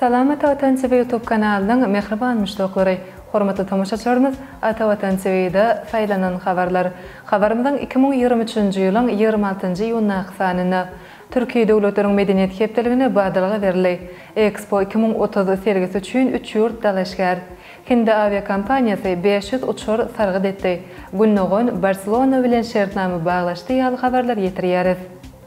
Salamat Vatan TV YouTube kanalının mehriban müştaqlary, hormatly tamaşaçylarymyz, Ata Vatan TV'de saýlanan habarlar. Habarymyzyň 2023-nji ýylyň 26-njy ýylyna sanyna Türkiýe döwletleriň medeniýet hepdeligine badalga berildi. Expo 2030 sergisi üçin 3 ýurt dalaşgar. Hindi aviakompaniýasy 500 uçur sargyd etdi. Gülnogun Barcelona bilen şertnamy baglaşdy ýaly habarlar ýetirýäris.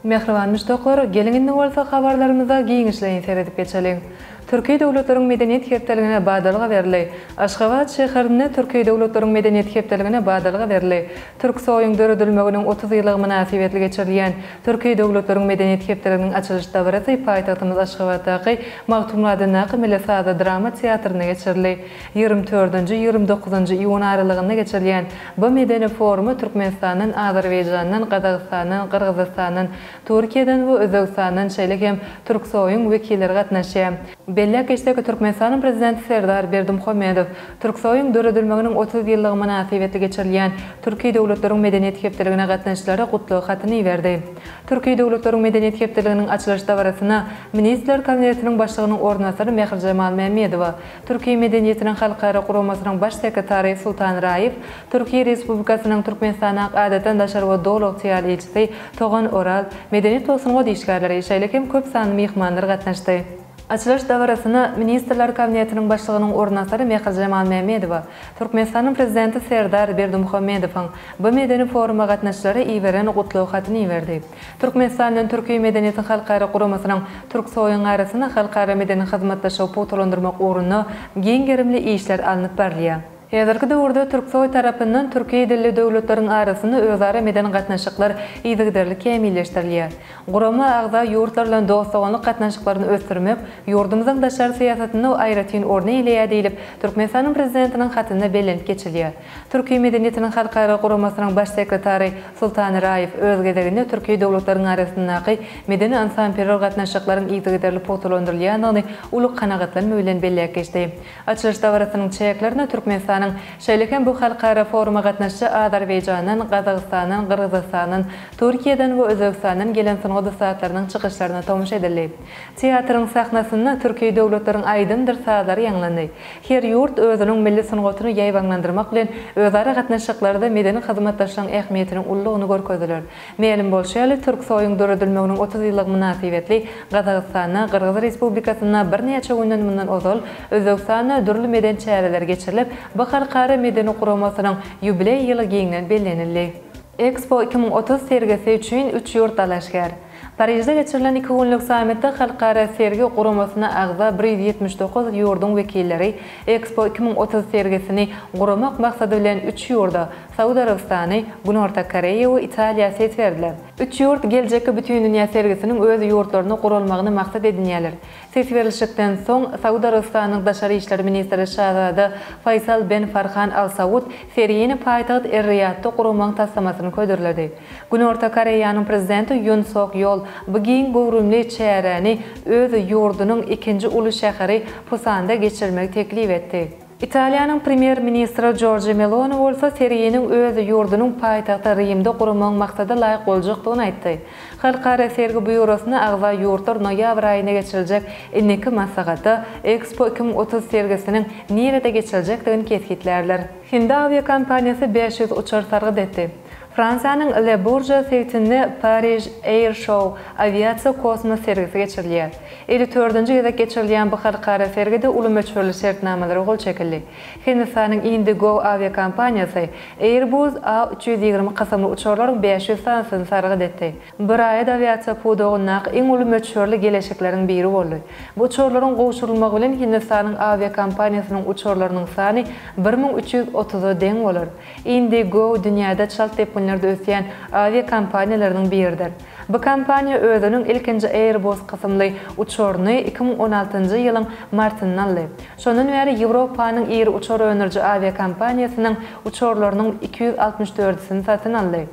Mehriban müştaqlar, gelinginde bolsa habarlarymyza giňişleýin seredip geçelim. Türkiýe döwletleriň medeniýet hepdeligine badalga berildi. Aşgabat şäherinde Türkiýe döwletleriň medeniýet hepdeligine badalga berildi. Türksoýuň döredilmeginiň 30 ýyllygy münasibetli geçirilýän Türkiýe döwletleriň medeniýet hepdeliginiň açylyş dawrasy paýtagtymyz Aşgabatdaky Magtumladyna Qymylsada drama teatryna geçirildi. 24-nji 29-njy iýun aralygynda geçirilýän bu medeni forumy Türkmenistanyň, Azerbaýjanyň, Gazagystanyň, Kyrgyzstanyň, Türkiýeden we Özbegistanyň şeýlehem türksoýuň wekilleri gatnaşýar. Belli geçdeki Türkmenistanyň prezidenti Serdar Berdimuhammedow Türksoýuň döredilmeginiň 30 ýyllygy münasibetli geçirilýän Türkiýe döwletleriň medeniýet hepdeligine gatnaşyklary gutluk hatyny berdi. Türkiýe döwletleriň medeniýet hepdeliginiň açylyş dawrasyna Ministrler Kabinetiniň başlygynyň ornasary Mehir Jamal Mehmedow, Türkiýe medeniýetiniň halkara guramasynyň baş sekretary Sultan Raýew, Türkiýe Respublikasynyň Türkmenistana adaten daşary we dowlat ýaly elçisi Togan Oral, medeniýet tosyňy diýişgärleri şeýlehem köp sanly mehmanlar gatnaşdy. Açylyş dawrasyna Ministrler Kabinetiniň başlygynyň ornasary Mehir Jamal Mehmedow, Türkmenistanyň prezidenti Serdar Berdimuhammedowyň bu medeni foruma gatnaşyklary iýeren gutluk hatyny berdi. Türkmenistanyň Türkiýe medeniýeti halkara guramasynyň türksoýuň arasyna halkara medeni hyzmatlaşygy potolandyrmak ugruna giň gerimli işler alınıp berilýär. Häzirki döwürde Türksoy tarapyndan Türkiýe dilli döwletleriň arasyny özara medeni gatnaşyklar ýygyrly kämilleşdirilýär. Gurama agza ýurtlar bilen dostluk gatnaşyklaryny ösdürmek, ýurdumyzyň daşary syýasatyny aýratyn orny ilýär diýilip, Türkmenistanyň prezidentiniň hatyna belenip geçilýär. Türkiýe medeniýetiniň halkara guramasynyň baş sekretary Sultan Raýew öz gezeginde Türkiýe döwletleriň arasyndaky medeni ansamperler gatnaşyklaryň ýygyrly potolandyrylýanyny uluk kanagatlanma bilen belläp geçdi. Açylyş dawrasynyň çäklerini Türkmenistan şeýlehem bu halkara foruma gatnaşyjy Azerbaýjanyň, Gazagystanyň, Kyrgyzstanyň, Türkiýeden we Özbegistanyň gelen synaw saatlarynyň çykyşlaryna tomuş edildi. Teatryň sahnasyna Türkiýe döwletleriň aýdymdyr sazlary ýanglandy. Her ýurt özüniň milli synawatyny ýaýbanlandyrmak bilen özara gatnaşyklarda medeni hyzmatlaşyň ähmiýetiniň ullugyny görkezdiler. Meýlim bolşaly türksoýuň döredilmeginiň 30 ýyllyk münasibetli Gazagystana, Kyrgyz Respublikasyna bir näçe günden mundan ozal Özbegistana dürli meden çäreler geçirilip halkara medeni guramasynyň ýubiley ýyly giňden bellenildi. Expo 2030 sergisi üçin 3 ýurt dalaşgar. Parijde geçirilen 2 günlük sammitde halkara sergi guramasyna agza 179 ýurdun wekilleri Expo 2030 sergisini guramak maksady bilen 3 ýurda Saudy Arabistany, Güney Orta Koreýa we Italiýa set berdiler. 3 ýurt geljekki bütün dünýä sergisiniň öz ýurtlaryny gurulmagyny maksat edinýärler. Ses berilişikden soň Saudy Arabistanyň daşary işler ministri Şahzada Faysal Ben Farhan Al Saud sergiýini paýtagat Er-Riyadda gurulmagyň taslamasyny köýdürledi. Güney Orta Koreýanyň prezidenti Yoon Suk Yeol bu giň gowrumly çäreni öz ýurdunyň ikinji uly şäheri Pusanda geçirmek teklip etdi. İtaliýanyň premier ministri Giorgia Meloni bolsa sergiýiniň öz ýurdunyň paýtagty Rimde gurulmagyň maksady laýyk boljakdygyny aýtdy. Halkara sergi bürosyna agza ýurtlar noýabr aýyna geçiriljek ilki maslahaty Expo 2030 sergisiniň nerede geçiriljekdigini kesgitlerler. Hindi aviakompaniýasy 500 uçar sargyd etdi. Fransiýanyň Le Bourget seytinde Paris Air Show aviasiýa kosmos sergisi geçirilýär. 54-nji ýylda geçirilýän bu halkara sergide uly möçberli şertnamalary gol çekildi. Hindistanyň Indigo aviakompaniýasy Airbus A320 kasamly uçurlaryň 500 sanasyny sargyd etdi. Bir aýda aviasiýa pudogyna iň uly möçberli gelešikleriň biri boldy. Bu uçurlaryň gowşurulmagy bilen Hindistanyň aviakompaniýasynyň uçurlarynyň sany 1330-a deň bolar. Indigo dünýäde çalt ýerde ösýän aviakompaniýalarynyň biridir. Bu kompaniýa özüniň ilkinji Airbus kasamly uçuryny 2016-njy ýylyň martyndan aldy. Şondan beri Ýewropanyň iri uçur önerji aviakompaniýasynyň uçurlarynyň 264-sini satyn aldy.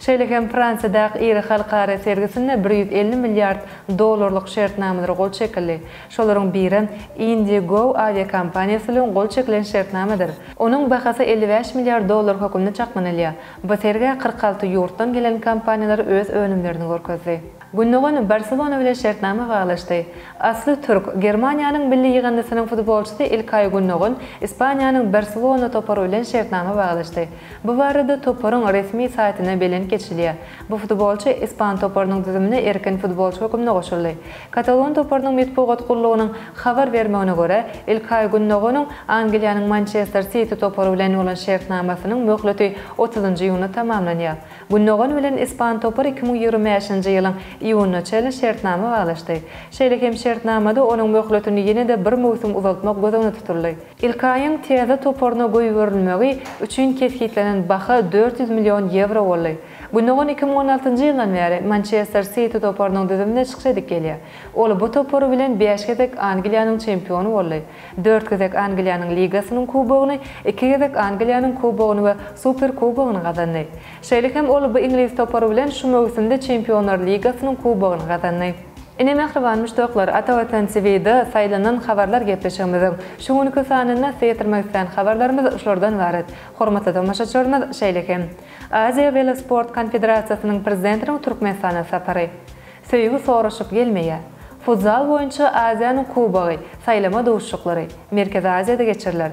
Şeýlekem Fransiýada iri halkara sergisinde $150 milyard şertnamalar gol çekildi. Şolaryň biri Indigo aviakompaniýasy bilen gol çekilen şertnamadyr. Onuň bahasy $55 milyard hökümde çakmanylýar. Bu serge 46 ýurtdan gelen kompaniýalar öz önümlerini görkezdi. Gündogan Barcelona bilen şertnama baglaşdy. Asly türk Germaniýanyň milli ýygandysynyň futbolçysy İlkay Gündogan Ispaniýanyň Barcelona topary bilen şertnama baglaşdy. Bu barada toparyň resmi saýtyna belen geçilýär. Bu futbolçy İspan toparynyň düzümine erkin futbolçy hökümine goşuldy. Katalon toparynyň metbuat gullugynyň habar bermegine görä, İlkay Gündoganyň Angliýanyň Manchester City topary bilen bolan şertnamasynyň möhleti 30-njy ýylyna tamamlanýar. Gündogan bilen İspan topary 2025-nji ýylyň ýylyna çelen şertnama baglaşdy. Şeýlekem şertnamada onuň möhletini ýene-de bir mowsum uzatmak gözüne tutuldy. İlkaýyň täze toparyna goýuberilmegi üçin kesgitlenen baha 400 milyon euro boldy. Gündogan 2016-njy ýyldan beri Manchester City toparynyň düzümine çykyş edip gelýär. Ol bu topary bilen 5 gezek Angliýanyň çempionu boldy. 4 gezek Angliýanyň ligasynyň kubogyny, 2 gezek Angliýanyň kubogyny we Super kubogyny gazandy. Şeýlekem ol bu ingliz topary bilen şu mowsumda Çempionlar Ligasynyň kubogyny gazandy. Ine mehriban müştoklar, Atawatan TV'de saýlanan habarlar gepleşigimiziň şuňky sanyna seýtirmek isleýän habarlarymyz şolordan barat. Hormatly tamaşaçylarymyz, şeýlekem Aziýa Velosport Konfederasiýasynyň prezidentiniň Türkmenistana sapary. Söýgü soraşyp gelmeýär. Futsal boýunça Aziýanyň kubogy, saýlama dowuşçuklary Merkez Aziýada geçiriler.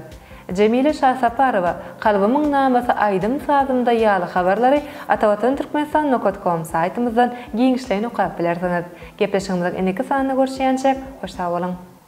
Cemile Şahsaparowa kalbymyň namasy aýdym sazymda ýaly habarlary atawatantürkmenistan.com saýtymyzdan giňişlerini okap bilersiňiz. Gepleşigimiziň eneki sanyna görüşýänçe hoş sag bolun.